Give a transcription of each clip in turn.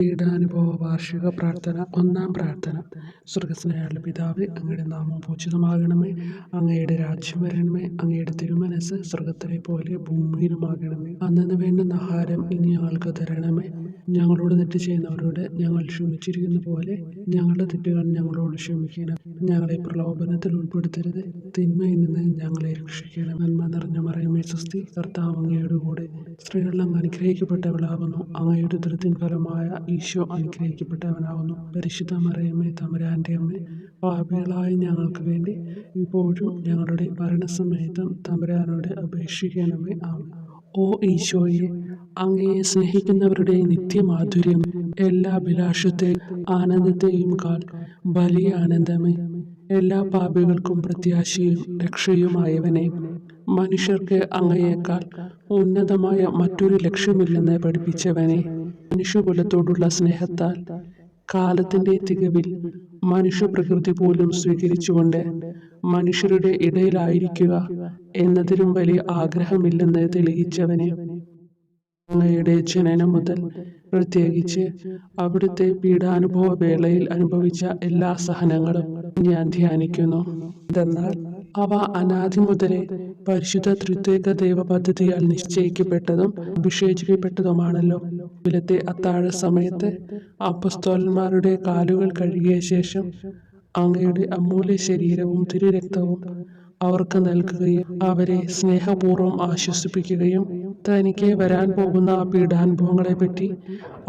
പീഡാനുഭവ വാർഷിക പ്രാർത്ഥന. ഒന്നാം പ്രാർത്ഥന. സ്വർഗ്ഗസ്ഥനായ പിതാവേ, അങ്ങയുടെ നാമം പൂജിതമാകണമേ. അങ്ങയുടെ രാജ്യം വരണമേ. അങ്ങയുടെ തിരുമനസ്സ് സ്വർഗ്ഗത്തിലെ പോലെ ഭൂമിയിലുമാകണമേ. അന്നന്ന് വേണ്ടുന്ന ആഹാരം ഇനി ഞങ്ങൾക്ക് തരണമേ. ഞങ്ങളോട് തെറ്റ് ചെയ്യുന്നവരോട് ഞങ്ങൾ ക്ഷമിച്ചിരിക്കുന്ന പോലെ ഞങ്ങളുടെ തെറ്റുകൾ ഞങ്ങളോട് ക്ഷമിക്കണം. ഞങ്ങളെ പ്രലോഭനത്തിൽ ഉൾപ്പെടുത്തരുത്, തിന്മയിൽ നിന്ന് ഞങ്ങളെ രക്ഷിക്കണം. നന്മ നിറഞ്ഞ മറിയമേ സ്വസ്തി, കർത്താവ് അങ്ങയുടെ കൂടെ സ്ത്രീകളിൽ അങ്ങ് അനുഗ്രഹിക്കപ്പെട്ടവളാകുന്നു. അങ്ങയുടെ ഉദരത്തിൻ ഫലമായ ഈശോ അനുഗ്രഹിക്കപ്പെട്ടവനാകുന്നു. പരിശുദ്ധ മറിയമേ, തമ്പുരാന്റെ അമ്മേ, പാപികളായ ഞങ്ങൾക്ക് വേണ്ടി ഇപ്പോഴും ഞങ്ങളുടെ മരണസമയത്തും തമ്പുരാനോട് അപേക്ഷിക്കണമേ. ആമേൻ. ഓ ഈശോയെ, അങ്ങയെ സ്നേഹിക്കുന്നവരുടെ നിത്യമാധുര്യം, എല്ലാ അഭിലാഷത്തെയും ആനന്ദത്തെയും കാൾ വലിയ ആനന്ദമേ, എല്ലാ പാപികൾക്കും പ്രത്യാശയും രക്ഷയുമായവനെ, മനുഷ്യർക്ക് അങ്ങയേക്കാൾ ഉന്നതമായ മറ്റൊരു ലക്ഷ്യമില്ലെന്ന് പഠിപ്പിച്ചവനെ, മനുഷ്യകുലത്തോടുള്ള സ്നേഹത്താൽ കാലത്തിന്റെ തികവിൽ മനുഷ്യപ്രകൃതി പോലും സ്വീകരിച്ചുകൊണ്ട് മനുഷ്യരുടെ ഇടയിലായിരിക്കുക എന്നതിലും വലിയ ആഗ്രഹമില്ലെന്ന് തെളിയിച്ചവനെ, അങ്ങയുടെ ജനനം മുതൽ പ്രത്യേകിച്ച് അവിടുത്തെ പീഡാനുഭവ വേളയിൽ അനുഭവിച്ച എല്ലാ സഹനങ്ങളും ഞാൻ ധ്യാനിക്കുന്നു. എന്തെന്നാൽ അവ അനാദി മുതലേ പരിശുദ്ധ ത്രിത്വൈക ദൈവ പദ്ധതിയാൽ നിശ്ചയിക്കപ്പെട്ടതും അഭിഷേചിക്കപ്പെട്ടതുമാണല്ലോ. ഇവിലത്തെ അത്താഴ സമയത്ത് അപ്പസ്തോലന്മാരുടെ കാലുകൾ കഴുകിയ ശേഷം അങ്ങയുടെ അമൂല്യ ശരീരവും തിരുരക്തവും അവർക്ക് നൽകുകയും അവരെ സ്നേഹപൂർവ്വം ആശ്വസിപ്പിക്കുകയും തനിക്ക് വരാൻ പോകുന്ന പീഡാനുഭവങ്ങളെ പറ്റി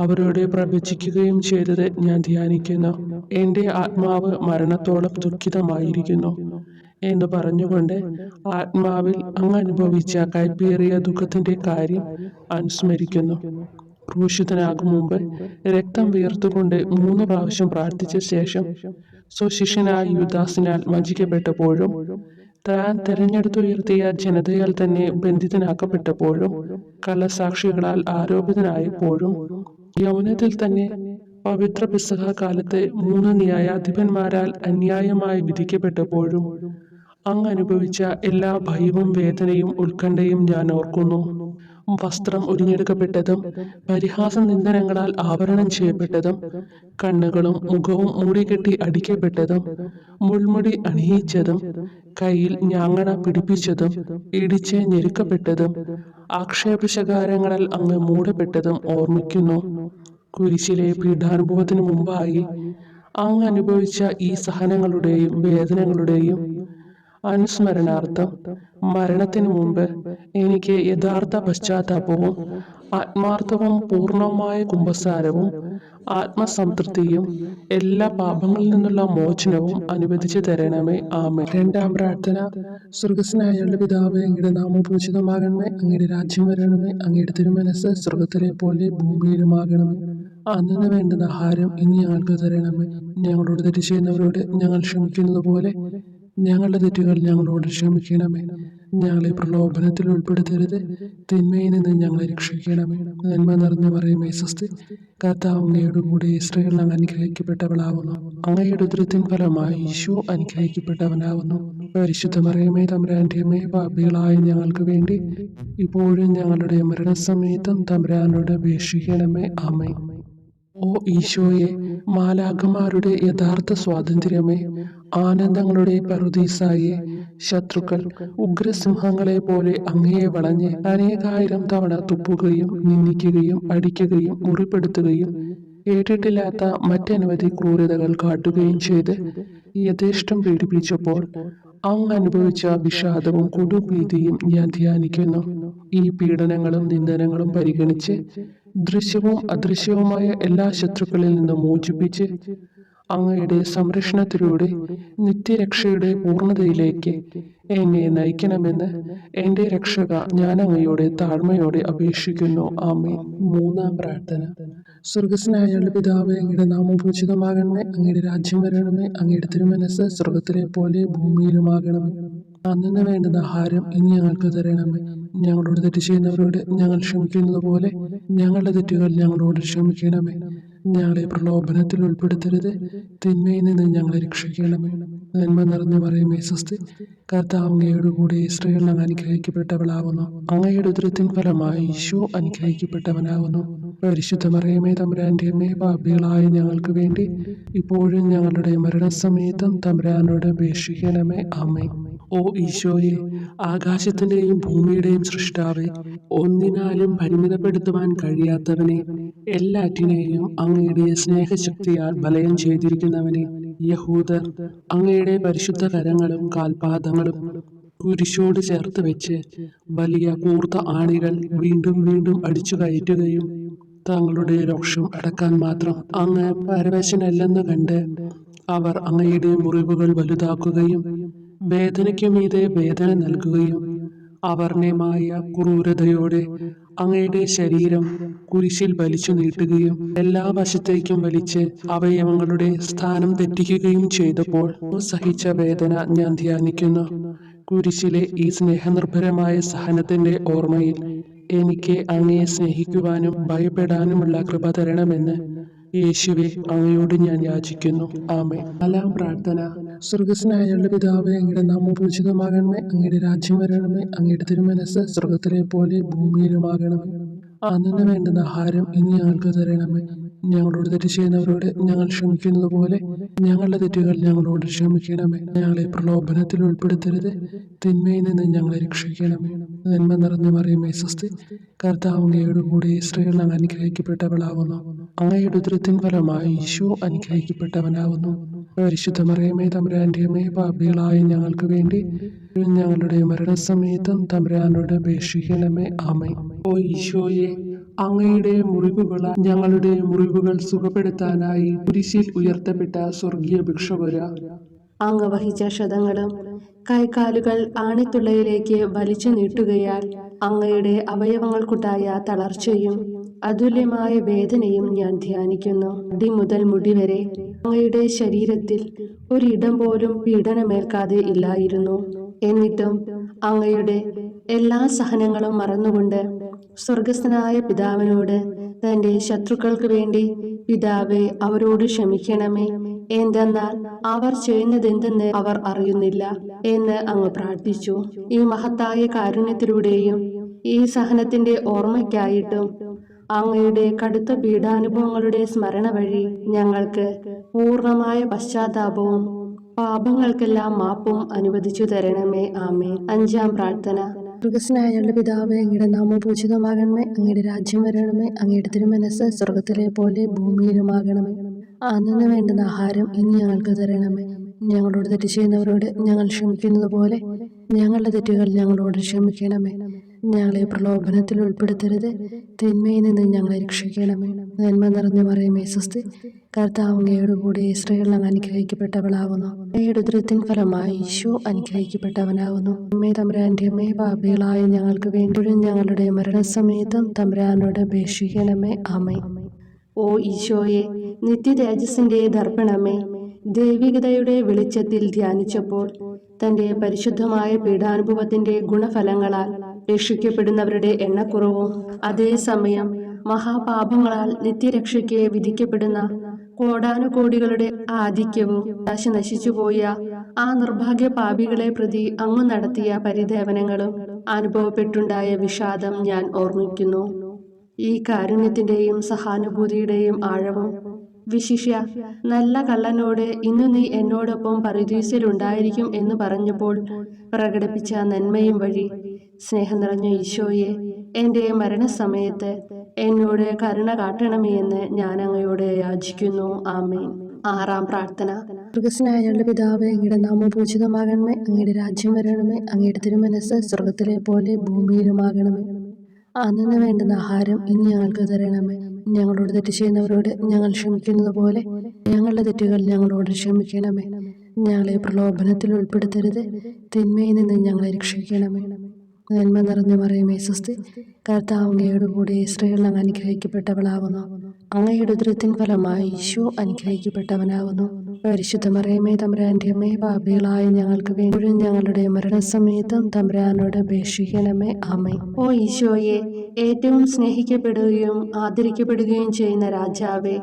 അവരോട് പ്രവചിക്കുകയും ചെയ്തത് ഞാൻ ധ്യാനിക്കുന്നു. എൻ്റെ ആത്മാവ് മരണത്തോളം ദുഃഖിതമായിരിക്കുന്നു എന്ന് പറഞ്ഞുകൊണ്ട് ആത്മാവിൽ അങ്ങ് അനുഭവിച്ച കൈപ്പേറിയ ദുഃഖത്തിന്റെ കാര്യം അനുസ്മരിക്കുന്നു. ക്രൂശിതനാകും മുമ്പ് രക്തം വീർത്തുകൊണ്ട് 3 പ്രാവശ്യം പ്രാർത്ഥിച്ച ശേഷം സ്വശിഷ്യനായ യൂദാസിനാൽ വഞ്ചിക്കപ്പെട്ടപ്പോഴും താൻ തെരഞ്ഞെടുത്തുയർത്തിയ ജനതയാൽ തന്നെ ബന്ധിതനാക്കപ്പെട്ടപ്പോഴും കള്ളസാക്ഷികളാൽ ആരോപിതനായപ്പോഴും യൗവനത്തിൽ തന്നെ പവിത്ര പെസഹ കാലത്ത് 3 ന്യായാധിപന്മാരാൽ അന്യായമായി വിധിക്കപ്പെട്ടപ്പോഴും അങ്ങ് അനുഭവിച്ച എല്ലാ ഭയവും വേദനയും ഉത്കണ്ഠയും ഞാൻ ഓർക്കുന്നു. വസ്ത്രം ഉരിഞ്ഞെടുക്കപ്പെട്ടതും പരിഹാസ നിന്ദനങ്ങളാൽ ആവരണം ചെയ്യപ്പെട്ടതും കണ്ണുകളും മുഖവും മൂടിക്കെട്ടി അടിക്കപ്പെട്ടതും മുൾമുടി അണിയിച്ചതും കയ്യിൽ ഞാങ്ങണ പിടിപ്പിച്ചതും ഇടിച്ച് ഞെരുക്കപ്പെട്ടതും ആക്ഷേപശകാരങ്ങളാൽ അങ്ങ് മൂടപ്പെട്ടതും ഓർമ്മിക്കുന്നു. കുരിശിലെ പീഡാനുഭവത്തിനു മുമ്പായി അങ്ങ് അനുഭവിച്ച ഈ സഹനങ്ങളുടെയും വേദനകളുടെയും അനുസ്മരണാർത്ഥം മരണത്തിനു മുമ്പ് എനിക്ക് യഥാർത്ഥ പശ്ചാത്താപവും ആത്മാർത്ഥവും പൂർണ്ണവുമായ കുമ്പസാരവും ആത്മസംതൃപ്തിയും എല്ലാ പാപങ്ങളിൽ നിന്നുള്ള മോചനവും അനുവദിച്ചു തരണമേ. ആമേൻ. രണ്ടാം പ്രാർത്ഥന. സ്വർഗ്ഗസ്ഥനായ പിതാവേ, അങ്ങയുടെ നാമം പൂജിതമാകണമേ. അങ്ങയുടെ രാജ്യം വരണമേ. അങ്ങയുടെ തിരുമനസ്സ് സ്വർഗ്ഗത്തിലെ പോലെ ഭൂമിയിലുമാകണമേ. അന്നന്ന് വേണ്ടുന്ന ആഹാരം ഇനി ഞങ്ങൾക്ക് തരണമേ. ഞങ്ങളോട് തെറ്റ് ചെയ്യുന്നവരോട് ഞങ്ങൾ ക്ഷമിക്കുന്നത് പോലെ ഞങ്ങളുടെ തെറ്റുകൾ ഞങ്ങളോട് ക്ഷമിക്കണമേ. ഞങ്ങളെ പ്രലോഭനത്തിൽ ഉൾപ്പെടുത്തരുത്, തിന്മയിൽ നിന്ന് ഞങ്ങളെ രക്ഷിക്കണമേ. നന്മ നിറഞ്ഞ മറിയമേ സ്വസ്തി, കർത്താവ് അങ്ങയുടെ കൂടെ സ്ത്രീകളിൽ അങ്ങ് അനുഗ്രഹിക്കപ്പെട്ടവളാകുന്നു. അങ്ങയുടെ ഉദരത്തിൻ ഫലമായി ഈശോ അനുഗ്രഹിക്കപ്പെട്ടവനാകുന്നു. പരിശുദ്ധ മറിയമേ, തമ്പുരാന്റെ അമ്മേ, പാപികളായ ഞങ്ങൾക്ക് വേണ്ടി ഇപ്പോഴും ഞങ്ങളുടെ മരണസമയത്തും തമ്പുരാനോട് അപേക്ഷിക്കണമേ. ആമേൻ. ഓ ഈശോയെ, മാലാഖമാരുടെ യഥാർത്ഥ സ്വാതന്ത്ര്യമേ, ആനന്ദങ്ങളുടെ പറുദീസായെ, ശത്രുക്കൾ ഉഗ്രസിംഹങ്ങളെ പോലെ അങ്ങയെ വളഞ്ഞ് അനേകായിരം തവണ തുപ്പുകയും നിന്ദിക്കുകയും അടിക്കുകയും മുറിപ്പെടുത്തുകയും കേട്ടിട്ടില്ലാത്ത മറ്റനവധി ക്രൂരതകൾ കാട്ടുകയും ചെയ്ത് യഥേഷ്ടം പീഡിപ്പിച്ചപ്പോൾ അങ്ങ് അനുഭവിച്ച വിഷാദവും കൊടുഭീതിയും ഞാൻ ധ്യാനിക്കുന്നു. ഈ പീഡനങ്ങളും നിന്ദനങ്ങളും പരിഗണിച്ച് ദൃശ്യവും അദൃശ്യവുമായ എല്ലാ ശത്രുക്കളിൽ നിന്നും മോചിപ്പിച്ച് അങ്ങയുടെ സംരക്ഷണത്തിലൂടെ നിത്യരക്ഷയുടെ പൂർണ്ണതയിലേക്ക് എന്നെ നയിക്കണമെന്ന് എൻ്റെ രക്ഷക ഞാൻ അങ്ങയോടെ താഴ്മയോടെ അപേക്ഷിക്കുന്നു. ആമേൻ. മൂന്നാം പ്രാർത്ഥന. സ്വർഗ്ഗസ്ഥനായ പിതാവേ, അങ്ങയുടെ നാമം പൂജിതമാകണമേ. അങ്ങയുടെ രാജ്യം വരണമേ. അങ്ങയുടെ തിരുമനസ്സ് സ്വർഗ്ഗത്തിലെ പോലെ ഭൂമിയിലുമാകണമേ. അന്നന്ന് വേണ്ടുന്ന ആഹാരം ഇനി ഞങ്ങൾക്ക് തരണമേ. ഞങ്ങളോട് തെറ്റ് ചെയ്യുന്നവരോട് ഞങ്ങൾ ക്ഷമിക്കുന്നത് പോലെ ഞങ്ങളുടെ തെറ്റുകൾ ഞങ്ങളോട് ക്ഷമിക്കണമേ. ഞങ്ങളെ പ്രലോഭനത്തിൽ ഉൾപ്പെടുത്തരുത്, തിന്മയിൽ നിന്ന് ഞങ്ങളെ രക്ഷിക്കണമേ. നന്മ നിറഞ്ഞ മറിയമേ സ്വസ്തി, കർത്താവ് അങ്ങയോട് കൂടെ സ്ത്രീകൾ അങ്ങ് അനുഗ്രഹിക്കപ്പെട്ടവളാവുന്നു. അങ്ങയുടെ ഉദരത്തിൻ ഫലമായി ഈശോ അനുഗ്രഹിക്കപ്പെട്ടവനാവുന്നു. പരിശുദ്ധ മറിയമേ തമ്പുരാന്റെ അമ്മേ, പാപികളായ ഞങ്ങൾക്ക് വേണ്ടി ഇപ്പോഴും ഞങ്ങളുടെ മരണസമയത്തും തമ്പുരാനോട് അപേക്ഷിക്കണമേ. ആമേൻ. ഓ ഈശോയെ, ആകാശത്തിന്റെയും ഭൂമിയുടെയും സൃഷ്ടാവേ, ഒന്നിനാലും പരിമിതപ്പെടുത്തുവാൻ കഴിയാത്തവനെ, എല്ലാറ്റിനെയും അങ്ങയുടെ സ്നേഹശക്തിയാൽ വലയം ചെയ്തിരിക്കുന്നവനെ, യഹൂദർ അങ്ങയുടെ പരിശുദ്ധ കരങ്ങളും കാൽപാദങ്ങളും കുരിശോട് ചേർത്ത് വെച്ച് വലിയ കൂർത്ത ആണികൾ വീണ്ടും വീണ്ടും അടിച്ചു കയറ്റുകയും തങ്ങളുടെ രോഷം അടക്കാൻ മാത്രം അങ്ങ് പരവശനല്ലെന്ന് കണ്ട് അവർ അങ്ങയുടെ മുറിവുകൾ വലുതാക്കുകയും വേദനയ്ക്കു മീതെ വേദന നൽകുകയും അവർണ്ണയമായ ക്രൂരതയോടെ അങ്ങയുടെ ശരീരം കുരിശിൽ വലിച്ചു നീട്ടുകയും എല്ലാ വശത്തേക്കും വലിച്ച് അവയവങ്ങളുടെ സ്ഥാനം തെറ്റിക്കുകയും ചെയ്തപ്പോൾ സഹിച്ച വേദന ഞാൻ ധ്യാനിക്കുന്നു. കുരിശിലെ ഈ സ്നേഹനിർഭരമായ സഹനത്തിന്റെ ഓർമ്മയിൽ എനിക്ക് അങ്ങയെ സ്നേഹിക്കുവാനും ഭയപ്പെടാനുമുള്ള കൃപ തരണമെന്ന് യേശുവെ അങ്ങയോട് ഞാൻ യാചിക്കുന്നു. ആമേൻ. നാലാം പ്രാർത്ഥന. സ്വർഗസ്നായ ഞങ്ങളുടെ പിതാവേ, അങ്ങയുടെ നാമം പൂജിതമാകണമേ, അങ്ങയുടെ രാജ്യം വരണമേ, അങ്ങയുടെ തിരുമനസ്സ് സ്വർഗത്തിലെ പോലെ ഭൂമിയിലുമാകണമേ. അന്നു വേണ്ടുന്ന ആഹാരം ഇനി ഞങ്ങൾക്ക് തരണമേ. ഞങ്ങളോട് തെറ്റ് ചെയ്യുന്നവരോട് ഞങ്ങൾ ക്ഷമിക്കുന്നത് പോലെ ഞങ്ങളുടെ തെറ്റുകൾ ഞങ്ങളോട് ക്ഷമിക്കണമേ. ഞങ്ങളെ പ്രലോഭനത്തിൽ ഉൾപ്പെടുത്തരുത്, തിന്മയിൽ നിന്ന് ഞങ്ങളെ രക്ഷിക്കണമേ. നന്മ നിറഞ്ഞ മറിയമേ സ്വസ്തി, കർത്താവ് അങ്ങയോട് കൂടെ സ്ത്രീകൾ അങ്ങ് അനുഗ്രഹിക്കപ്പെട്ടവളാവുന്നു. അങ്ങയുടെ ഉദരത്തിൻ ഫലമായി ഈശോ അനുഗ്രഹിക്കപ്പെട്ടവനാവുന്നു. പരിശുദ്ധ മറിയമേ തമ്പുരാന്റെ അമ്മേ, പാപികളായ ഞങ്ങൾക്ക് വേണ്ടി ഞങ്ങളുടെ മരണസമയത്തും തമ്പുരാനോട് അപേക്ഷിക്കണമേ. ആമേൻ. ഓ ഈശോയെ, അങ്ങയുടെ മുറിവുകളാൽ ഞങ്ങളുടെ മുറിവുകൾ സുഖപ്പെടുത്താനായി കുരിശിൽ ഉയർത്തപ്പെട്ട സ്വർഗീയ ഭിക്ഷുവര, അങ്ങ് വഹിച്ച ക്ഷതങ്ങളും കൈകാലുകൾ ആണിത്തുള്ളയിലേക്ക് വലിച്ചു നീട്ടുകയാൽ അങ്ങയുടെ അവയവങ്ങൾക്കുണ്ടായ തളർച്ചയും അതുല്യമായ വേദനയും ഞാൻ ധ്യാനിക്കുന്നു. അടി മുതൽ മുടി വരെ അങ്ങയുടെ ശരീരത്തിൽ ഒരിടം പോലും പീഡനമേൽക്കാതെ ഇല്ലായിരുന്നു. എന്നിട്ടും അങ്ങയുടെ എല്ലാ സഹനങ്ങളും മറന്നുകൊണ്ട് സ്വർഗസ്ഥനായ പിതാവിനോട് തന്റെ ശത്രുക്കൾക്ക് വേണ്ടി പിതാവേ അവരോട് ക്ഷമിക്കണമേ, എന്തെന്നാൽ അവർ ചെയ്യുന്നതെന്തെന്ന് അവർ അറിയുന്നില്ല എന്ന് അങ്ങ് പ്രാർത്ഥിച്ചു. ഈ മഹത്തായ കാരുണ്യത്തിലൂടെയും ഈ സഹനത്തിന്റെ ഓർമ്മയ്ക്കായിട്ടും അങ്ങയുടെ കടുത്ത പീഡാനുഭവങ്ങളുടെ സ്മരണ വഴി ഞങ്ങൾക്ക് പൂർണ്ണമായ പശ്ചാത്താപവും പാപങ്ങൾക്കെല്ലാം മാപ്പും അനുവദിച്ചു തരണമേ. ആമേൻ. അഞ്ചാം പ്രാർത്ഥന. സ്വർഗസ്നായ ഞങ്ങളുടെ പിതാവേ, അങ്ങയുടെ നാമം പൂജിതമാകണമേ, അങ്ങയുടെ രാജ്യം വരണമേ, അങ്ങയുടെ തിരുമനസ്സ് സ്വർഗത്തിലെ പോലെ ഭൂമിയിലുമാകണമേ. അന്നു വേണ്ടുന്ന ആഹാരം ഇനി ഞങ്ങൾക്ക് തരണമേ. ഞങ്ങളോട് തെറ്റ് ചെയ്യുന്നവരോട് ഞങ്ങൾ ക്ഷമിക്കുന്നത് പോലെ ഞങ്ങളുടെ തെറ്റുകൾ ഞങ്ങളോട് ക്ഷമിക്കണമേ. ഞങ്ങളെ പ്രലോഭനത്തിൽ ഉൾപ്പെടുത്തരുത്, തിന്മയിൽ നിന്ന് ഞങ്ങളെ രക്ഷിക്കണമേ. നന്മ നിറഞ്ഞ മറിയമേ സ്വസ്തി, കർത്താവ് അങ്ങയോട് കൂടെ സ്ത്രീകൾ അങ്ങ് അനുഗ്രഹിക്കപ്പെട്ടവളാവുന്നു. അങ്ങയുടെ ഉദരത്തിൻ ഫലമായി ഈശോ അനുഗ്രഹിക്കപ്പെട്ടവനാവുന്നു. അമ്മേ തമ്പുരാന്റെ അമ്മേ, പാപികളായ ഞങ്ങൾക്ക് വേണ്ടിയും ഞങ്ങളുടെ മരണസമയത്തും തമ്പുരാനോട് അപേക്ഷിക്കണമേ. ആമേൻ. ഓ ഈശോയെ, നിത്യതേജസ്സിന്റെ ദർപ്പണമേ, ദൈവികതയുടെ വെളിച്ചത്തിൽ ധ്യാനിച്ചപ്പോൾ തന്റെ പരിശുദ്ധമായ പീഡാനുഭവത്തിന്റെ ഗുണഫലങ്ങളാൽ രക്ഷിക്കപ്പെടുന്നവരുടെ എണ്ണക്കുറവും അതേസമയം മഹാപാപങ്ങളാൽ നിത്യരക്ഷയ്ക്ക് വിധിക്കപ്പെടുന്ന കോടാനുകോടികളുടെ ആധിക്യവും നശിച്ചുപോയ ആ നിർഭാഗ്യ പാപികളെ പ്രതി അങ്ങ് നടത്തിയ പരിദേവനങ്ങളും അനുഭവപ്പെട്ടുണ്ടായ വിഷാദം ഞാൻ ഓർമ്മിക്കുന്നു. ഈ കാരുണ്യത്തിന്റെയും സഹാനുഭൂതിയുടെയും ആഴവും വിശിഷ്യ നല്ല കള്ളനോട് ഇന്നു നീ എന്നോടൊപ്പം പറുദീസയിലുണ്ടായിരിക്കും എന്ന് പറഞ്ഞപ്പോൾ പ്രകടിപ്പിച്ച നന്മയും വഴി സ്നേഹം നിറഞ്ഞ ഈശോയെ, എൻ്റെ മരണസമയത്ത് എന്നോട് കരുണ കാട്ടണമേ എന്ന് ഞാൻ അങ്ങയോട് യാചിക്കുന്നു. ആമേൻ. ആറാം പ്രാർത്ഥന. സ്വർഗസ്നായ ഞങ്ങളുടെ പിതാവേ, അങ്ങയുടെ നാമം പൂജിതമാകണമേ, അങ്ങയുടെ രാജ്യം വരണമേ, അങ്ങയുടെ തിരുമനസ്സ് സ്വർഗത്തിലെ പോലെ ഭൂമിയിലുമാകണമേ. അന്നു വേണ്ടുന്ന ആഹാരം ഇനി ഞങ്ങൾക്ക് തരണമേ. ഞങ്ങളോട് തെറ്റ് ചെയ്യുന്നവരോട് ഞങ്ങൾ ക്ഷമിക്കുന്നത് പോലെ ഞങ്ങളുടെ തെറ്റുകൾ ഞങ്ങളോട് ക്ഷമിക്കണമേ. ഞങ്ങളെ പ്രലോഭനത്തിൽ ഉൾപ്പെടുത്തരുത്, തിന്മയിൽ നിന്ന് ഞങ്ങളെ രക്ഷിക്കണമേ. നന്മ നിറഞ്ഞ മറിയമേ സ്വസ്തി, കർത്താവ് അങ്ങയോട് കൂടെ സ്ത്രീകൾ അങ്ങ് അനുഗ്രഹിക്കപ്പെട്ടവളാകുന്നു. അങ്ങയുടെ ഉദരത്തിൻ ഫലമായി ഈശോ അനുഗ്രഹിക്കപ്പെട്ടവനാകുന്നു. പരിശുദ്ധ മറിയമേ തമ്പുരാന്റെ അമ്മേ, പാപികളായ ഞങ്ങൾക്ക് വേണ്ടി ഞങ്ങളുടെ മരണസമയത്തും തമ്പുരാനോട് അപേക്ഷിക്കണമേ. ആമേൻ. ഓ ഈശോയെ, ഏറ്റവും സ്നേഹിക്കപ്പെടുകയും ആദരിക്കപ്പെടുകയും ചെയ്യുന്ന രാജാവേ,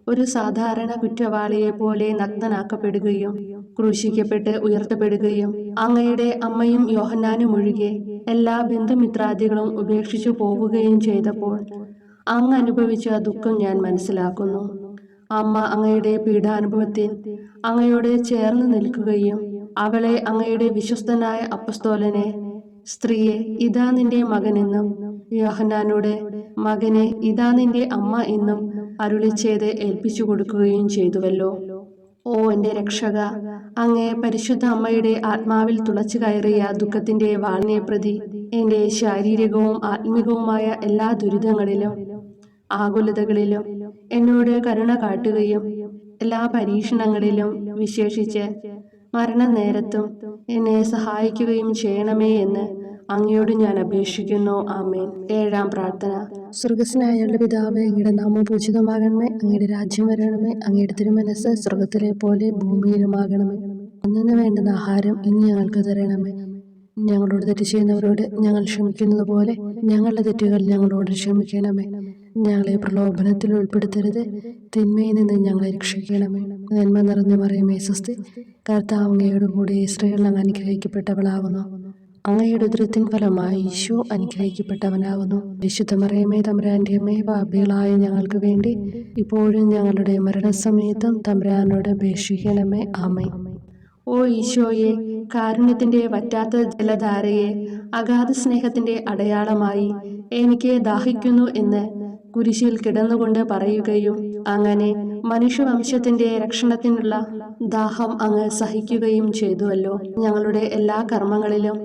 ഒരു സാധാരണ കുറ്റവാളിയെ പോലെ നഗ്നനാക്കപ്പെടുകയും ക്രൂശിക്കപ്പെട്ട് ഉയർത്തപ്പെടുകയും അങ്ങയുടെ അമ്മയും യോഹന്നാനും ഒഴികെ എല്ലാ ബന്ധുമിത്രാദികളും ഉപേക്ഷിച്ചു പോവുകയും ചെയ്തപ്പോൾ അങ്ങ് അനുഭവിച്ച ദുഃഖം ഞാൻ മനസ്സിലാക്കുന്നു. അമ്മ അങ്ങയുടെ പീഡാനുഭവത്തിൽ അങ്ങയോട് ചേർന്ന് നിൽക്കുകയും അവളെ അങ്ങയുടെ വിശ്വസ്തനായ അപ്പസ്തോലനെ, സ്ത്രീയെ ഇതാ നിന്റെ മകനെന്നും യോഹന്നാനോട്, മകനെ ഇതാ നിന്റെ അമ്മ എന്നും അരുളി ചെയ്ത് ഏൽപ്പിച്ചു കൊടുക്കുകയും ചെയ്തുവല്ലോ. ഓ എൻ്റെ രക്ഷക, അങ്ങേ പരിശുദ്ധ അമ്മയുടെ ആത്മാവിൽ തുളച്ചു കയറിയ ദുഃഖത്തിന്റെ വാളിനെ പ്രതി എൻ്റെ ശാരീരികവും ആത്മികവുമായ എല്ലാ ദുരിതങ്ങളിലും ആകുലതകളിലും എന്നോട് കരുണ കാട്ടുകയും എല്ലാ പരീക്ഷണങ്ങളിലും വിശേഷിച്ച് മരണനേരത്തും എന്നെ സഹായിക്കുകയും ചെയ്യണമേ എന്ന് അങ്ങയോട് ഞാൻ അപേക്ഷിക്കുന്നു. ആമേൻ. 7-ാം പ്രാർത്ഥന. സ്വർഗസ്നായുള്ള പിതാവേ, അങ്ങയുടെ നാമം പൂജിതമാകണമേ. അങ്ങയുടെ രാജ്യം വരണമേ. അങ്ങയുടെ തിരുമനസ്സ് സ്വർഗത്തിലെ പോലെ ഭൂമിയിലുമാകണമേ. അന്നു വേണ്ടുന്ന ആഹാരം ഇനി ഞങ്ങൾക്ക് തരണമേ. ഞങ്ങളോട് തെറ്റ് ചെയ്യുന്നവരോട് ഞങ്ങൾ ക്ഷമിക്കുന്നത് പോലെ ഞങ്ങളുടെ തെറ്റുകൾ ഞങ്ങളോട് ക്ഷമിക്കണമേ. ഞങ്ങളെ പ്രലോഭനത്തിൽ ഉൾപ്പെടുത്തരുത്, തിന്മയിൽ നിന്ന് ഞങ്ങളെ രക്ഷിക്കണമേ. നന്മ നിറഞ്ഞ മറിയമേ സ്വസ്തി, കർത്താവ് അങ്ങയോട് കൂടെ സ്ത്രീകൾ അങ്ങ് അനുഗ്രഹിക്കപ്പെട്ടവളാകുന്നു. അങ്ങയുടെ ഉദരത്തിൻ ഫലമായി ഈശോ അനുഗ്രഹിക്കപ്പെട്ടവനാകുന്നു. വിശുദ്ധ മറിയമേ തമ്പുരാന്റെ അമ്മേ, പാപികളായ ഞങ്ങൾക്ക് വേണ്ടി ഇപ്പോഴും ഞങ്ങളുടെ മരണസമയത്തും തമ്പുരാനോട് അപേക്ഷിക്കണമേ. ആമേൻ. ഓ ഈശോയെ, കാരുണ്യത്തിന്റെ വറ്റാത്ത ജലധാരയെ അഗാധ സ്നേഹത്തിന്റെ അടയാളമായി എനിക്ക് ദാഹിക്കുന്നു എന്ന് കുരിശിൽ കിടന്നുകൊണ്ട് പറയുകയും അങ്ങനെ മനുഷ്യവംശത്തിന്റെ രക്ഷണത്തിനുള്ള ദാഹം അങ്ങ് സഹിക്കുകയും ചെയ്തുവല്ലോ. ഞങ്ങളുടെ എല്ലാ കർമ്മങ്ങളിലും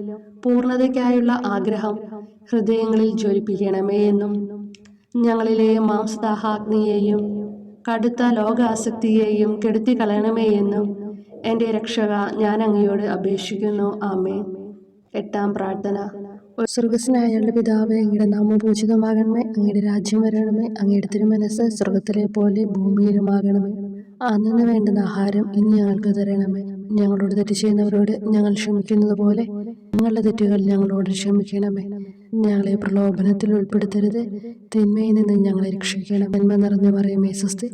പൂർണ്ണതയ്ക്കായുള്ള ആഗ്രഹം ഹൃദയങ്ങളിൽ ജ്വലിപ്പിക്കണമേ എന്നും ഞങ്ങളിലെ മാംസദാഹാഗ്നിയെയും കടുത്ത ലോകാസക്തിയെയും കെടുത്തി കളയണമേ എന്നും എൻ്റെ രക്ഷക ഞാൻ അങ്ങയോട് അപേക്ഷിക്കുന്നു. ആമേൻ. 8-ാം പ്രാർത്ഥന. സ്വർഗസ്നായുള്ള പിതാവേ, അങ്ങയുടെ നാമം പൂജിതമാകണമേ. അങ്ങയുടെ രാജ്യം വരണമേ. അങ്ങയുടെ തിരുമനസ്സ് സ്വർഗത്തിലെ പോലെ ഭൂമിയിലുമാകണമേ. അന്നു വേണ്ടുന്ന ആഹാരം ഇനി ഞങ്ങൾക്ക് തരണമേ. ഞങ്ങളോട് തെറ്റ് ചെയ്യുന്നവരോട് ഞങ്ങൾ ക്ഷമിക്കുന്നത് പോലെ ഞങ്ങളുടെ തെറ്റുകൾ ഞങ്ങളോട് ക്ഷമിക്കണമേ. ഞങ്ങളെ പ്രലോഭനത്തിൽ ഉൾപ്പെടുത്തരുത്, തിന്മയിൽ നിന്ന് ഞങ്ങളെ രക്ഷിക്കണം. നന്മ നിറഞ്ഞ മറിയമേ സ്വസ്തി,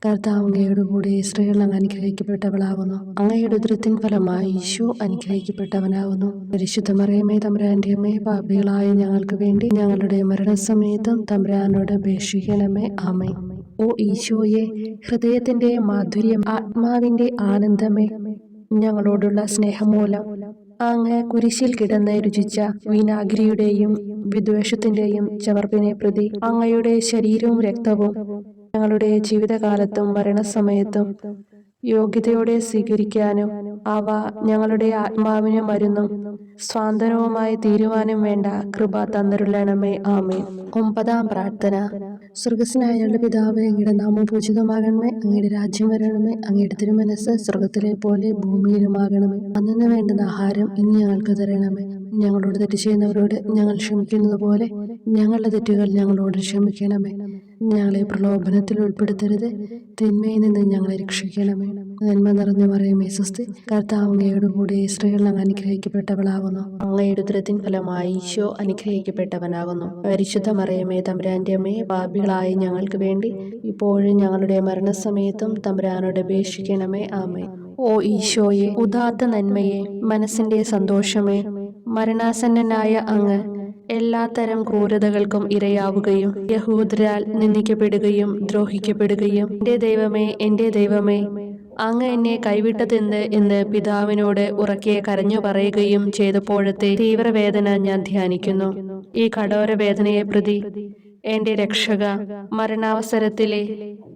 കർത്താവ് അങ്ങയോട് കൂടെ സ്ത്രീകൾ അങ്ങ് അനുഗ്രഹിക്കപ്പെട്ടവളാകുന്നു. അങ്ങയുടെ ഉദരത്തിൻ ഫലമായി ഈശോ അനുഗ്രഹിക്കപ്പെട്ടവനാകുന്നു. പരിശുദ്ധ മറിയമേ തമ്പുരാന്റെ അമ്മേ, പാപികളായ ഞങ്ങൾക്ക് വേണ്ടി ഞങ്ങളുടെ മരണസമയത്തും തമ്പുരാനോട് അപേക്ഷിക്കണമേ. ആമേൻ. ഓ ഈശോയെ, ഹൃദയത്തിന്റെ മാധുര്യം, ആത്മാവിന്റെ ആനന്ദമേ, ഞങ്ങളോടുള്ള സ്നേഹം മൂലം അങ്ങ് കുരിശിൽ കിടന്ന് രുചിച്ച വിനാഗിരിയുടെയും വിദ്വേഷത്തിന്റെയും ചവർപ്പിനെ പ്രതി അങ്ങയുടെ ശരീരവും രക്തവും ഞങ്ങളുടെ ജീവിതകാലത്തും മരണസമയത്തും യോഗ്യതയോടെ സ്വീകരിക്കാനും അവ ഞങ്ങളുടെ ആത്മാവിന് മരുന്നും സ്വാന്തനവുമായി തീരുവാനും വേണ്ട കൃപ തന്നരുളണമേ. ആമേൻ. 9-ാം പ്രാർത്ഥന. സ്വർഗസ്നായുള്ള പിതാവേ, അങ്ങയുടെ നാമം പൂജിതമാകണമേ. അങ്ങയുടെ രാജ്യം വരണമേ. അങ്ങയുടെ തിരുമനസ്സ് സ്വർഗത്തിലെ പോലെ ഭൂമിയിലുമാകണമേ. അന്നു വേണ്ടുന്ന ആഹാരം ഇനി ഞങ്ങൾക്ക് തരണമേ. ഞങ്ങളോട് തെറ്റ് ചെയ്യുന്നവരോട് ഞങ്ങൾ ക്ഷമിക്കുന്നത് പോലെ ഞങ്ങളുടെ തെറ്റുകൾ ഞങ്ങളോട് ക്ഷമിക്കണമേ. ഞങ്ങളെ പ്രലോഭനത്തിൽ ഉൾപ്പെടുത്തരുത്, തിന്മയിൽ നിന്ന് ഞങ്ങളെ രക്ഷിക്കണമേ. നന്മ നിറഞ്ഞ മറിയമേ സ്വസ്തി, കർത്താവ് അങ്ങയോട് കൂടെ സ്ത്രീകൾ അങ്ങ് അനുഗ്രഹിക്കപ്പെട്ടവളാകുന്നു. അങ്ങയുടെ ഉദരത്തിൻ ഫലമായി ഈശോ അനുഗ്രഹിക്കപ്പെട്ടവനാകുന്നു. പരിശുദ്ധ മറിയമേ തമ്പുരാന്റെ അമ്മേ, പാപികളായ ഞങ്ങൾക്ക് വേണ്ടി ഇപ്പോഴും ഞങ്ങളുടെ മരണസമയത്തും തമ്പുരാനോട് അപേക്ഷിക്കണമേ. ആമേൻ. ഓ ഈശോയെ, ഉദാത്ത നന്മയെ, മനസ്സിന്റെ സന്തോഷമേ, മരണാസന്നനായ അങ്ങ് എല്ലാത്തരം ക്രൂരതകൾക്കും ഇരയാവുകയും യഹൂദരാൽ നിന്ദിക്കപ്പെടുകയും ദ്രോഹിക്കപ്പെടുകയും എൻ്റെ ദൈവമേ അങ്ങ് എന്നെ കൈവിട്ടതെന്ത് എന്ന് പിതാവിനോട് ഉറക്കെ കരഞ്ഞു പറയുകയും ചെയ്തപ്പോഴത്തെ തീവ്രവേദന ഞാൻ ധ്യാനിക്കുന്നു. ഈ കഠോര വേദനയെ പ്രതി എൻ്റെ രക്ഷക, മരണാവസരത്തിലെ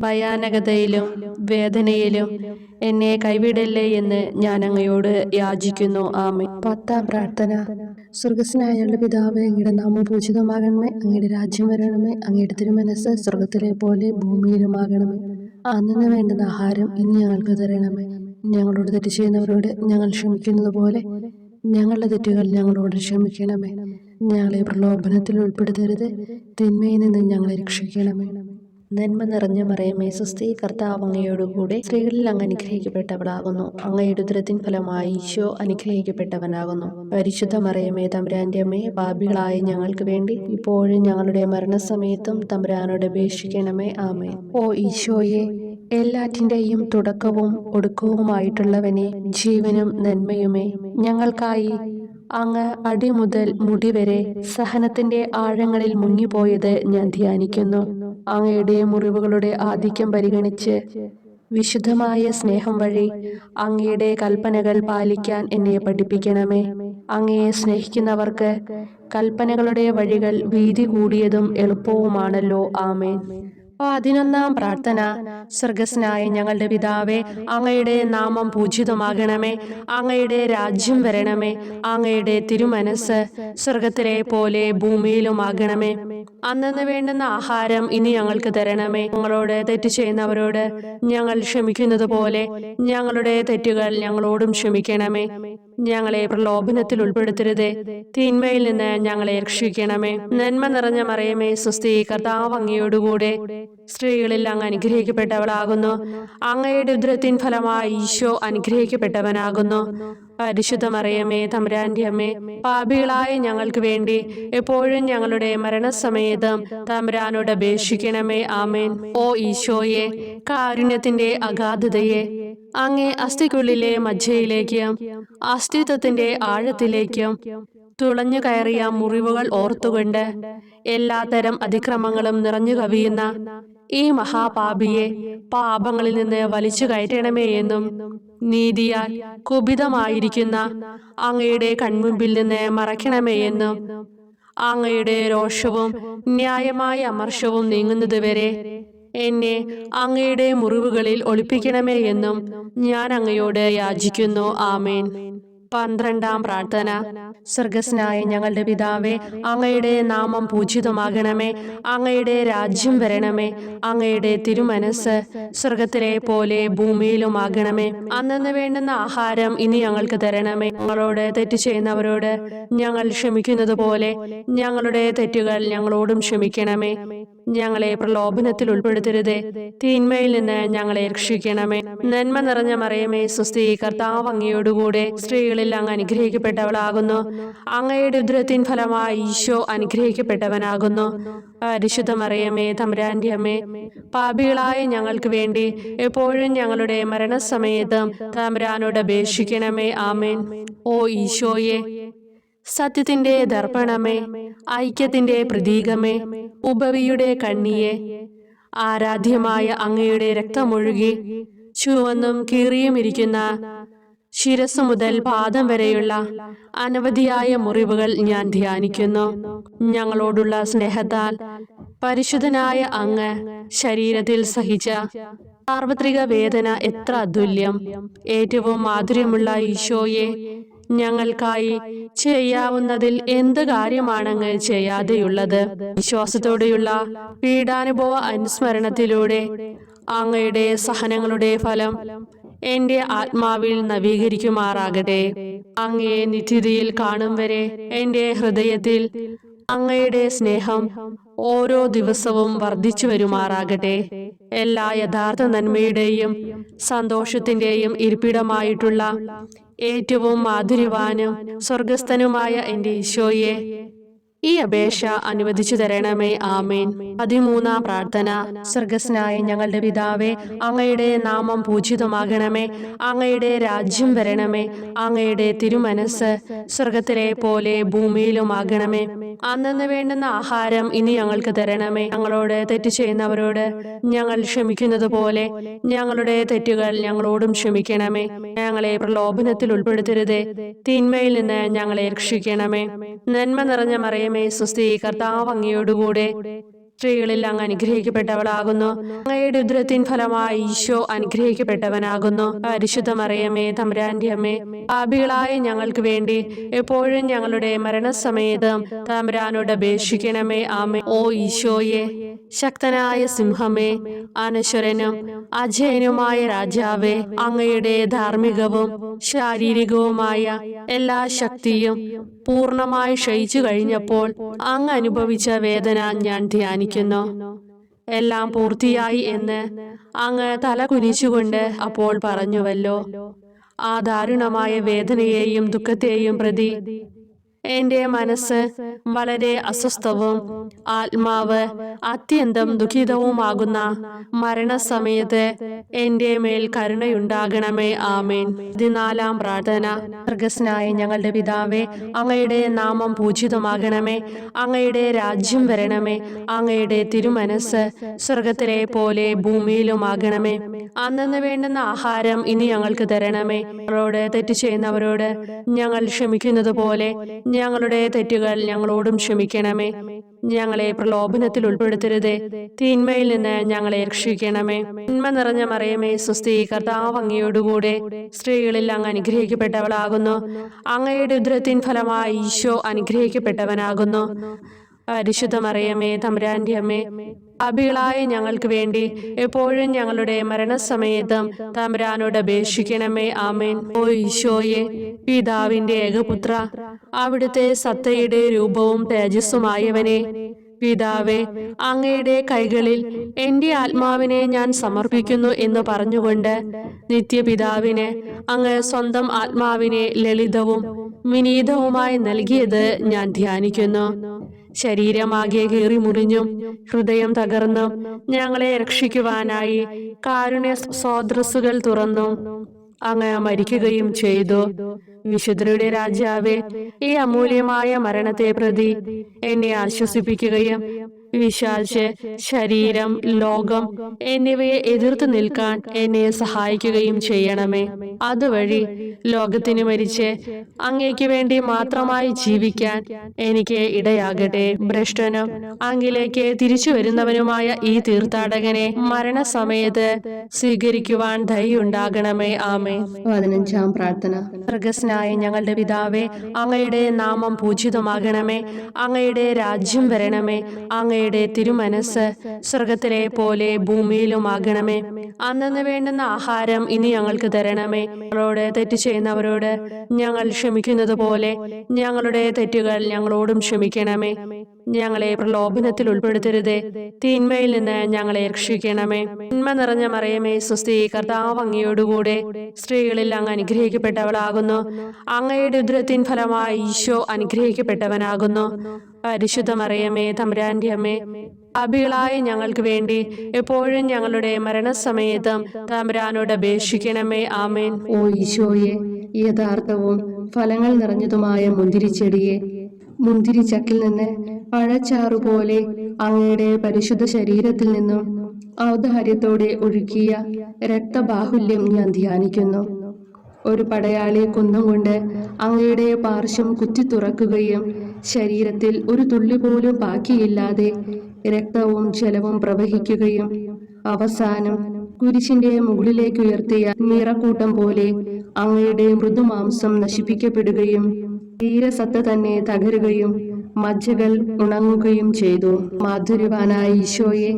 ഭയാനകതയിലും വേദനയിലും എന്നെ കൈവിടല്ലേ എന്ന് ഞാൻ അങ്ങയോട് യാചിക്കുന്നു. ആമേൻ. 10-ാം പ്രാർത്ഥന. സ്വർഗസ്നായുള്ള പിതാവേ, അങ്ങയുടെ നാമം പൂജിതമാകണമേ. അങ്ങയുടെ രാജ്യം വരണമേ. അങ്ങയുടെ തിരുമനസ്സ് സ്വർഗത്തിലെ പോലെ ഭൂമിയിലുമാകണമേ. അന്നു വേണ്ടുന്ന ആഹാരം ഇനി ഞങ്ങൾക്ക് തരണമേ. ഞങ്ങളോട് തെറ്റ് ചെയ്യുന്നവരോട് ഞങ്ങൾ ക്ഷമിക്കുന്നത് പോലെ ഞങ്ങളുടെ തെറ്റുകൾ ഞങ്ങളോട് ക്ഷമിക്കണമേ. ഞങ്ങളെ പ്രലോഭനത്തിൽ ഉൾപ്പെടുത്തരുത്. തിന്മയിൽ നിന്ന് ഞങ്ങളെ രക്ഷിക്കണമേ. നന്മ നിറഞ്ഞ മറിയമേ സ്വസ്തി, കർത്താവ് അങ്ങയോടുകൂടെ സ്ത്രീകളിൽ അങ്ങ് അനുഗ്രഹിക്കപ്പെട്ടവളാകുന്നു. അങ്ങയുടെ ഉദരത്തിൻ ഫലമായി ഈശോ അനുഗ്രഹിക്കപ്പെട്ടവനാകുന്നു. പരിശുദ്ധ മറിയമേ തമ്പുരാന്റെ അമ്മേ, പാപികളായ ഞങ്ങൾക്ക് വേണ്ടി ഇപ്പോഴും ഞങ്ങളുടെ മരണസമയത്തും തമ്പുരാനോട് അപേക്ഷിക്കണമേ. ആമേൻ. ഓ ഈശോയെ, എല്ലാറ്റിൻ്റെയും തുടക്കവും ഒടുക്കവുമായിട്ടുള്ളവനെ, ജീവനും നന്മയുമേ, ഞങ്ങൾക്കായി അങ്ങ് അടിമുതൽ മുടിവരെ സഹനത്തിന്റെ ആഴങ്ങളിൽ മുങ്ങിപ്പോയത് ഞാൻ ധ്യാനിക്കുന്നു. അങ്ങയുടെ മുറിവുകളുടെ ആധിക്യം പരിഗണിച്ച് വിശുദ്ധമായ സ്നേഹം വഴി അങ്ങയുടെ കൽപ്പനകൾ പാലിക്കാൻ എന്നെ പഠിപ്പിക്കണമേ. അങ്ങയെ സ്നേഹിക്കുന്നവർക്ക് കൽപ്പനകളുടെ വഴികൾ വീതി കൂടിയതും എളുപ്പവുമാണല്ലോ. ആമേൻ. 11-ാം പ്രാർത്ഥന. സ്വർഗസ്നായ ഞങ്ങളുടെ പിതാവേ, അങ്ങയുടെ നാമം പൂജിതമാകണമേ. അങ്ങയുടെ രാജ്യം വരണമേ. അങ്ങയുടെ തിരുമനസ് സ്വർഗത്തിലെ പോലെ ഭൂമിയിലുമാകണമേ. അന്നന്ന് വേണ്ടുന്ന ആഹാരം ഇനി ഞങ്ങൾക്ക് തരണമേ. ഞങ്ങളോട് തെറ്റ് ചെയ്യുന്നവരോട് ഞങ്ങൾ ക്ഷമിക്കുന്നത് പോലെ ഞങ്ങളുടെ തെറ്റുകൾ ഞങ്ങളോടും ക്ഷമിക്കണമേ. ഞങ്ങളെ പ്രലോഭനത്തിൽ ഉൾപ്പെടുത്തരുതേ, തിന്മയിൽ നിന്ന് ഞങ്ങളെ രക്ഷിക്കണമേ. നന്മ നിറഞ്ഞ മറിയമേ സ്വസ്തി, കർത്താവ് അങ്ങയോടുകൂടെ സ്ത്രീകളിൽ അങ്ങ് അനുഗ്രഹിക്കപ്പെട്ടവളാകുന്നു. അങ്ങയുടെ ഉദരത്തിൻ ഫലമായി ഈശോ അനുഗ്രഹിക്കപ്പെട്ടവനാകുന്നു. പരിശുദ്ധ മറിയമേ തമ്പുരാന്റെ അമ്മേ, പാപികളായ ഞങ്ങൾക്ക് വേണ്ടി എപ്പോഴും ഞങ്ങളുടെ മരണസമയത്തും തമ്പുരാനോട് അപേക്ഷിക്കണമേ. ആമേൻ. ഓ ഈശോയെ, കാരുണ്യത്തിന്റെ അഗാധതയെ, അങ്ങേ അസ്ഥിക്കുള്ളിലെ മജ്ജയിലേക്കും അസ്തിത്വത്തിന്റെ ആഴത്തിലേക്കും തുളഞ്ഞു കയറിയ മുറിവുകൾ ഓർത്തുകൊണ്ട് എല്ലാത്തരം അതിക്രമങ്ങളും നിറഞ്ഞു കവിയുന്ന ഈ മഹാപാപിയെ പാപങ്ങളിൽ നിന്ന് വലിച്ചു കയറ്റണമേ എന്നും, നീതിയാൽ കുപിതമായിരിക്കുന്ന അങ്ങയുടെ കൺമുമ്പിൽ നിന്ന് മറയ്ക്കണമേ എന്നും, അങ്ങയുടെ രോഷവും ന്യായമായ അമർഷവും നീങ്ങുന്നതുവരെ എന്നെ അങ്ങയുടെ മുറിവുകളിൽ ഒളിപ്പിക്കണമേ എന്നും ഞാൻ അങ്ങയോട് യാചിക്കുന്നു. ആമേൻ. 12-ാം പ്രാർത്ഥന. സ്വർഗസ്നായ ഞങ്ങളുടെ പിതാവേ, അങ്ങയുടെ നാമം പൂജിതമാകണമേ. അങ്ങയുടെ രാജ്യം വരണമേ. അങ്ങയുടെ തിരുമനസ് സ്വർഗത്തിലെ പോലെ ഭൂമിയിലുമാകണമേ. അന്നന്ന് വേണ്ടുന്ന ആഹാരം ഇനി ഞങ്ങൾക്ക് തരണമേ. ഞങ്ങളോട് തെറ്റ് ചെയ്യുന്നവരോട് ഞങ്ങൾ ക്ഷമിക്കുന്നത് പോലെ ഞങ്ങളുടെ തെറ്റുകൾ ഞങ്ങളോടും ക്ഷമിക്കണമേ. ഞങ്ങളെ പ്രലോഭനത്തിൽ ഉൾപ്പെടുത്തരുതേ, തിന്മയിൽ നിന്ന് ഞങ്ങളെ രക്ഷിക്കണമേ. നന്മ നിറഞ്ഞ മറിയമേ സ്വസ്തി, കർത്താവ് അങ്ങയോടുകൂടെ സ്ത്രീകളിൽ അങ്ങ് അനുഗ്രഹിക്കപ്പെട്ടവളാകുന്നു. അങ്ങയുടെ ഉദരത്തിൻ ഫലമായി ഈശോ അനുഗ്രഹിക്കപ്പെട്ടവനാകുന്നു. പരിശുദ്ധ മറിയമേ തമ്പുരാന്റെ അമ്മേ, പാപികളായ ഞങ്ങൾക്ക് വേണ്ടി എപ്പോഴും ഞങ്ങളുടെ മരണസമയത്തും തമ്പുരാനോട് അപേക്ഷിക്കണമേ. ആമേൻ. ഓ ഈശോയെ, സത്യത്തിന്റെ ദർപ്പണമേ, ഐക്യത്തിന്റെ പ്രതീകമേ, ഉപവിയുടെ കണ്ണിയെ, ആരാധ്യമായ അങ്ങയുടെ രക്തമൊഴുകി ചുവന്നും കീറിയുമിരിക്കുന്ന ശിരസ് മുതൽ പാദം വരെയുള്ള അനവധിയായ മുറിവുകൾ ഞാൻ ധ്യാനിക്കുന്നു. ഞങ്ങളോടുള്ള സ്നേഹത്താൽ പരിശുദ്ധനായ അങ്ങ് ശരീരത്തിൽ സഹിച്ച സാർവത്രിക വേദന എത്ര അതുല്യം. ഏറ്റവും മാധുര്യമുള്ള ഈശോയെ, ഞങ്ങൾക്കായി ചെയ്യാവുന്നതിൽ എന്ത് കാര്യമാണങ്ങ് ചെയ്യാതെയുള്ളത്? വിശ്വാസത്തോടെയുള്ള പീഡാനുഭവ അനുസ്മരണത്തിലൂടെ അങ്ങയുടെ സഹനങ്ങളുടെ ഫലം എന്റെ ആത്മാവിൽ നവീകരിക്കുമാറാകട്ടെ. അങ്ങയെ നിത്യതയിൽ കാണും വരെ എന്റെ ഹൃദയത്തിൽ അങ്ങയുടെ സ്നേഹം ഓരോ ദിവസവും വർദ്ധിച്ചു വരുമാറാകട്ടെ. എല്ലാ യഥാർത്ഥ നന്മയുടെയും സന്തോഷത്തിന്റെയും ഇരിപ്പിടമായിട്ടുള്ള ഏറ്റവും മാധുര്യവാനും സ്വർഗസ്ഥനുമായ എന്റെ ഈശോയെ, ഈ അപേക്ഷ അനുവദിച്ചു തരണമേ. ആമേൻ. 13-ാം പ്രാർത്ഥന. സ്വർഗസ്നായ ഞങ്ങളുടെ പിതാവേ, അങ്ങയുടെ നാമം പൂജിതമാകണമേ. അങ്ങയുടെ രാജ്യം വരണമേ. അങ്ങയുടെ തിരുമനസ് സ്വർഗത്തിലെ പോലെ ഭൂമിയിലുമാകണമേ. അന്നന്ന് വേണ്ടുന്ന ആഹാരം ഇനി ഞങ്ങൾക്ക് തരണമേ. ഞങ്ങളോട് തെറ്റ് ചെയ്യുന്നവരോട് ഞങ്ങൾ ക്ഷമിക്കുന്നത് പോലെ ഞങ്ങളുടെ തെറ്റുകൾ ഞങ്ങളോടും ക്ഷമിക്കണമേ. ഞങ്ങളെ പ്രലോഭനത്തിൽ ഉൾപ്പെടുത്തരുതേ, തിന്മയിൽ നിന്ന് ഞങ്ങളെ രക്ഷിക്കണമേ. നന്മ നിറഞ്ഞ മറിയമേ സ്വസ്തി, കർത്താവ് അങ്ങയോടുകൂടെ സ്ത്രീകളിൽ അങ്ങ് അനുഗ്രഹിക്കപ്പെട്ടവളാകുന്നു. അങ്ങയുടെ ഉദരത്തിൻ ഫലമായി ഈശോ അനുഗ്രഹിക്കപ്പെട്ടവനാകുന്നു. പരിശുദ്ധ മറിയമേ തമ്പുരാന്റെ അമ്മേ, പാപികളായ ഞങ്ങൾക്ക് വേണ്ടി എപ്പോഴും ഞങ്ങളുടെ മരണസമയത്തും തമ്പുരാനോട് അപേക്ഷിക്കണമേ. ആമേൻ. ഓ ഈശോയെ, ശക്തനായ സിംഹമേ, അനശ്വരനും അജയനുമായ രാജാവേ, അങ്ങയുടെ ധാർമ്മികവും ശാരീരികവുമായ എല്ലാ ശക്തിയും പൂർണ്ണമായി ക്ഷയിച്ചു കഴിഞ്ഞപ്പോൾ അങ്ങ് അനുഭവിച്ച വേദന ഞാൻ ധ്യാനിക്കുന്നു. എല്ലാം പൂർത്തിയായി എന്ന് അങ്ങ് തല കുനിച്ചുകൊണ്ട് അപ്പോൾ പറഞ്ഞുവല്ലോ. ആ ദാരുണമായ വേദനയെയും ദുഃഖത്തെയും പ്രതി എന്റെ മനസ്സ് വളരെ അസ്വസ്ഥവും ആത്മാവ് അത്യന്തം ദുഃഖിതവുമാകുന്ന മരണസമയത്ത് എന്റെ മേൽ കരുണയുണ്ടാകണമേ. ആമേൻ. 14-ാം പ്രാർത്ഥന. സ്വർഗ്ഗസ്ഥനായ ഞങ്ങളുടെ പിതാവേ, അങ്ങയുടെ നാമം പൂജിതമാകണമേ. അങ്ങയുടെ രാജ്യം വരണമേ. അങ്ങയുടെ തിരുമനസ് സ്വർഗത്തിലെ പോലെ ഭൂമിയിലുമാകണമേ. അന്നന്ന് വേണ്ടുന്ന ആഹാരം ഇനി ഞങ്ങൾക്ക് തരണമേ. ഞങ്ങളോട് തെറ്റ് ചെയ്യുന്നവരോട് ഞങ്ങൾ ക്ഷമിക്കുന്നത് പോലെ ഞങ്ങളുടെ തെറ്റുകൾ ഞങ്ങളോടും ക്ഷമിക്കണമേ. ഞങ്ങളെ പ്രലോഭനത്തിൽ ഉൾപ്പെടുത്തരുതേ, തിന്മയിൽ നിന്ന് ഞങ്ങളെ രക്ഷിക്കണമേ. നന്മ നിറഞ്ഞ മറിയമേ സ്വസ്തി, കർത്താവ് അങ്ങയോടുകൂടെ സ്ത്രീകളിൽ അങ്ങ് അനുഗ്രഹിക്കപ്പെട്ടവളാകുന്നു. അങ്ങയുടെ ഉദരത്തിൻ ഫലമായി ഈശോ അനുഗ്രഹിക്കപ്പെട്ടവനാകുന്നു. പരിശുദ്ധ മറിയമേ തമ്പുരാന്റെ അമ്മേ, പാപികളായ ഞങ്ങൾക്ക് വേണ്ടി എപ്പോഴും ഞങ്ങളുടെ മരണസമയത്തും തമ്പുരാനോട് അപേക്ഷിക്കണമേ. ആമേൻ. ഓ ഈശോയെ, പിതാവിന്റെ ഏകപുത്ര, അവിടുത്തെ സത്തയുടെ രൂപവും തേജസ്സുമായവനെ, പിതാവേ, അങ്ങയുടെ കൈകളിൽ എന്റെ ആത്മാവിനെ ഞാൻ സമർപ്പിക്കുന്നു എന്ന് പറഞ്ഞുകൊണ്ട് നിത്യപിതാവിന് അങ്ങ് സ്വന്തം ആത്മാവിനെ ലളിതവും വിനീതവുമായി നൽകിയത് ഞാൻ ധ്യാനിക്കുന്നു. ശരീരമാകെ കീറി മുറിഞ്ഞും ഹൃദയം തകർന്നും ഞങ്ങളെ രക്ഷിക്കുവാനായി കാരുണ്യ സ്രോതസ്സുകൾ തുറന്നും അങ്ങ് മരിക്കുകയും ചെയ്തു. വിശുദ്ധരുടെ രാജാവേ, ഈ അമൂല്യമായ മരണത്തെ പ്രതി എന്നെ ആശ്വസിപ്പിക്കുകയും വിശാലിച്ച് ശരീരം, ലോകം എന്നിവയെ എതിർത്ത് നിൽക്കാൻ എന്നെ സഹായിക്കുകയും ചെയ്യണമേ. അതുവഴി ലോകത്തിന് മരിച്ച് അങ്ങേക്ക് വേണ്ടി മാത്രമായി ജീവിക്കാൻ എനിക്ക് ഇടയാകട്ടെ. ഭ്രഷ്ടനും അങ്ങിലേക്ക് തിരിച്ചു വരുന്നവനുമായ ഈ തീർത്ഥാടകനെ മരണസമയത്ത് സ്വീകരിക്കുവാൻ ദയുണ്ടാകണമേ. ആമേൻ. 15-ാം പ്രാർത്ഥന. സ്വർഗ്ഗസ്ഥനായ ഞങ്ങളുടെ പിതാവേ, അങ്ങയുടെ നാമം പൂജിതമാകണമേ. അങ്ങയുടെ രാജ്യം വരണമേ. അങ്ങയുടെ തിരുമനസ് സ്വർഗത്തിലെ പോലെ ഭൂമിയിലുമാകണമേ. അന്നന്ന് വേണ്ടുന്ന ആഹാരം ഇനി ഞങ്ങൾക്ക് തരണമേ. ഞങ്ങളോട് തെറ്റ് ചെയ്യുന്നവരോട് ഞങ്ങൾ ക്ഷമിക്കുന്നത് പോലെ ഞങ്ങളുടെ തെറ്റുകൾ ഞങ്ങളോടും ക്ഷമിക്കണമേ. ഞങ്ങളെ പ്രലോഭനത്തിൽ ഉൾപ്പെടുത്തരുതേ, തിന്മയിൽ നിന്ന് ഞങ്ങളെ രക്ഷിക്കണമേ. നന്മ നിറഞ്ഞ മറിയമേ സ്വസ്തി, കർത്താവ് അങ്ങയോടുകൂടെ സ്ത്രീകളിൽ അങ്ങ് അനുഗ്രഹിക്കപ്പെട്ടവളാകുന്നു. അങ്ങയുടെ ഉദരത്തിൻ ഫലമായി ഈശോ അനുഗ്രഹിക്കപ്പെട്ടവനാകുന്നു. പരിശുദ്ധ മറിയമേ തമ്പുരാന്റെ അമ്മേ, പാപികളായ ഞങ്ങൾക്ക് വേണ്ടി എപ്പോഴും ഞങ്ങളുടെ മരണസമയത്തും തമ്പുരാനോട് അപേക്ഷിക്കണമേ. ആമേൻ. ഓ ഈശോയെ, യഥാർത്ഥവും ഫലങ്ങൾ നിറഞ്ഞതുമായ മുന്തിരിച്ചെടിയെ, മുന്തിരിച്ചക്കിൽ നിന്ന് പഴച്ചാറുപോലെ അങ്ങയുടെ പരിശുദ്ധ ശരീരത്തിൽ നിന്നും ഔദാര്യത്തോടെ ഒഴുക്കിയ രക്തബാഹുല്യം ഞാൻ ധ്യാനിക്കുന്നു. ഒരു പടയാളി കുന്തം കൊണ്ട് അങ്ങയുടെ പാർശ്വം കുത്തി തുറക്കുകയും ശരീരത്തിൽ ഒരു തുള്ളി പോലും ബാക്കിയില്ലാതെ രക്തവും ജലവും പ്രവഹിക്കുകയും അവസാനം കുരിശിന്റെ മുകളിലേക്ക് ഉയർത്തിയ മീറക്കൂട്ടം പോലെ അങ്ങയുടെ മൃദുമാംസം നശിപ്പിക്കപ്പെടുകയും തീരസത്ത തന്നെ തകരുകയും മജ്ജകൾ ഉണങ്ങുകയും ചെയ്തു. മാധുര്യവാനായ ഈശോയെ,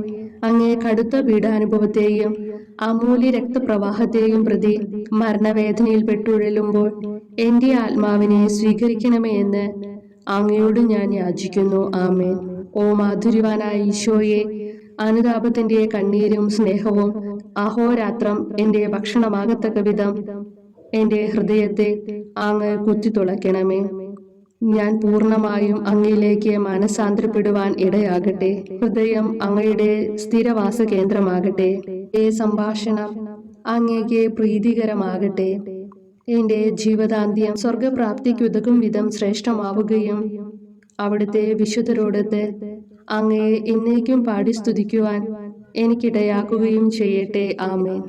അങ്ങേ കടുത്ത പീഡാനുഭവത്തെയും അമൂല്യ രക്തപ്രവാഹത്തെയും പ്രതി മരണവേദനയിൽ പെട്ടുഴലുമ്പോൾ എന്റെ ആത്മാവിനെ സ്വീകരിക്കണമേ എന്ന് അങ്ങയോട് ഞാൻ യാചിക്കുന്നു. ആമേൻ. ഓ മാധുര്യവാനായ ഈശോയെ, അനുതാപത്തിന്റെ കണ്ണീരും സ്നേഹവും അഹോരാത്രം എന്റെ ഭക്ഷണമാകത്തക്ക വിധം എന്റെ ഹൃദയത്തെ അങ്ങ് കുത്തിത്തുളയ്ക്കണമേ. ഞാൻ പൂർണ്ണമായും അങ്ങയിലേക്ക് മാനസാന്തരപ്പെടുവാൻ ഇടയാകട്ടെ. ഹൃദയം അങ്ങയുടെ സ്ഥിരവാസ കേന്ദ്രമാകട്ടെ. ഈ സംഭാഷണം അങ്ങേക്ക് പ്രീതികരമാകട്ടെ. എന്റെ ജീവതാന്ത്യം സ്വർഗപ്രാപ്തിക്കുതകും വിധം ശ്രേഷ്ഠമാവുകയും അവിടുത്തെ വിശുദ്ധരോടൊത്ത് അങ്ങയെ എന്നേക്കും പാടി സ്തുതിക്കുവാൻ എനിക്കിടയാക്കുകയും ചെയ്യട്ടെ. ആമേൻ.